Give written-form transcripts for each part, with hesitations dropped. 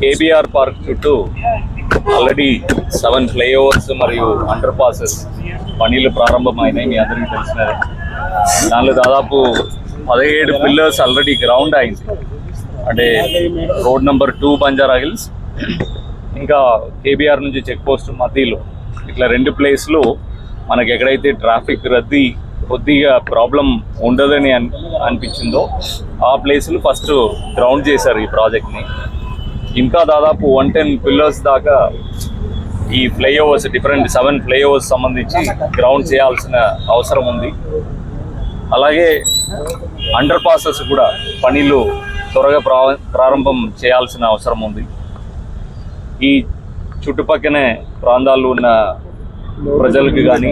KBR park చుట్టూ already 7 flyovers మరియు under passes పనులు ప్రారంభమైనాయి. మీ అందరికీ తెలిసినది. దానిలో దాదాపు 17 పిల్లర్స్ ఆల్రెడీ గ్రౌండ్ అయింది. అంటే రోడ్ నెంబర్ 2 బంజారా హిల్స్, ఇంకా కేబీఆర్ నుంచి చెక్ పోస్ట్ మధ్యలో ఇట్లా 2 ప్లేస్లు మనకి ఎక్కడైతే ట్రాఫిక్ రద్దీ కొద్దిగా ప్రాబ్లం ఉండదని అనిపించిందో ఆ ప్లేస్లు ఫస్ట్ గ్రౌండ్ చేశారు ఈ ప్రాజెక్ట్ని. ఇంకా దాదాపు 110 పిల్లర్స్ దాకా ఈ ఫ్లైఓవర్స్ డిఫరెంట్ 7 ఫ్లైఓవర్స్ సంబంధించి గ్రౌండ్ చేయాల్సిన అవసరం ఉంది. అలాగే అండర్ పాసెస్ కూడా పనులు త్వరగా ప్రారంభం చేయాల్సిన అవసరం ఉంది. ఈ చుట్టుపక్కనే ప్రాంతాల్లో ఉన్న ప్రజలకు కానీ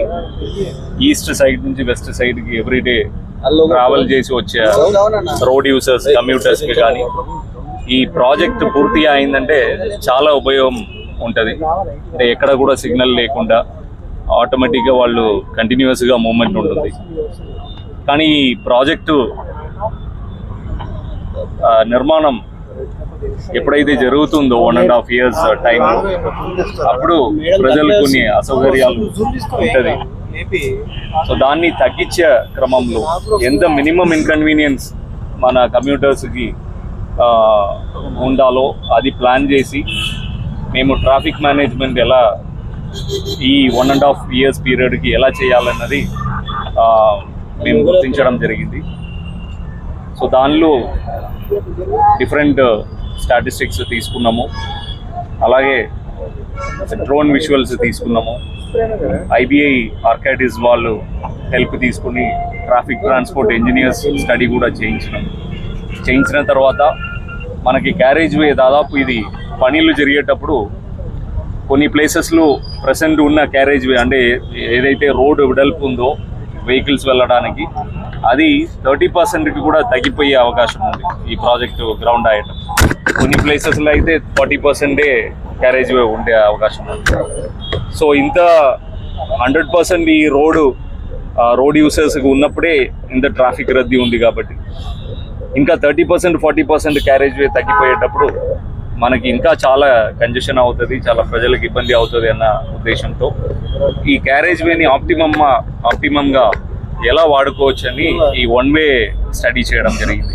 ఈస్ట్ సైడ్ నుంచి వెస్ట్ సైడ్కి ఎవ్రీడే ట్రావెల్ చేసి వచ్చే రోడ్ యూజర్స్ కమ్యూటర్స్కి కానీ ఈ ప్రాజెక్ట్ పూర్తిగా అయిందంటే చాలా ఉపయోగం ఉంటుంది. అంటే ఎక్కడ కూడా సిగ్నల్ లేకుండా ఆటోమేటిక్గా వాళ్ళు కంటిన్యూస్గా మూవ్మెంట్ ఉంటుంది. కానీ ఈ ప్రాజెక్టు నిర్మాణం ఎప్పుడైతే జరుగుతుందో 1.5 years టైం, అప్పుడు ప్రజలు కొన్ని అసౌకర్యాలు ఉంటుంది. సో దాన్ని తగ్గించే క్రమంలో ఎంత మినిమం ఇన్కన్వీనియన్స్ మన కమ్యూటర్స్కి ఉండాలో అది ప్లాన్ చేసి మేము ట్రాఫిక్ మేనేజ్మెంట్ ఎలా ఈ 1.5 years పీరియడ్కి ఎలా చేయాలన్నది మేము గుర్తించడం జరిగింది. సో దానిలో డిఫరెంట్ స్టాటిస్టిక్స్ తీసుకున్నాము. అలాగే డ్రోన్ విజువల్స్ తీసుకున్నాము. ఐబిఐ ఆర్కైటిస్ వాళ్ళు హెల్ప్ తీసుకుని ట్రాఫిక్ ట్రాన్స్పోర్ట్ ఇంజనీర్స్ స్టడీ కూడా చేయించిన తర్వాత మనకి క్యారేజ్ వే దాదాపు ఇది పనులు జరిగేటప్పుడు కొన్ని ప్లేసెస్లో ప్రెసెంట్ ఉన్న క్యారేజ్ వే అంటే ఏదైతే రోడ్ వెడల్పు ఉందో వెహికల్స్ వెళ్ళడానికి అది 30%కి కూడా తగ్గిపోయే అవకాశం ఉంది ఈ ప్రాజెక్టు గ్రౌండ్ అయ్యటం. కొన్ని ప్లేసెస్లో అయితే 40% క్యారేజ్ వే ఉండే అవకాశం ఉంది. సో ఇంత 100% ఈ రోడ్ యూసర్స్కి ఉన్నప్పుడే ఇంత ట్రాఫిక్ రద్దీ ఉంది. కాబట్టి ఇంకా 30% 40% క్యారేజ్ వే తగ్గిపోయేటప్పుడు మనకి ఇంకా చాలా కంజెషన్ అవుతుంది, చాలా ప్రజలకు ఇబ్బంది అవుతుంది అన్న ఉద్దేశంతో ఈ క్యారేజ్ వేని ఆప్టిమమ్గా ఎలా వాడుకోవచ్చు అని ఈ 1 way స్టడీ చేయడం జరిగింది.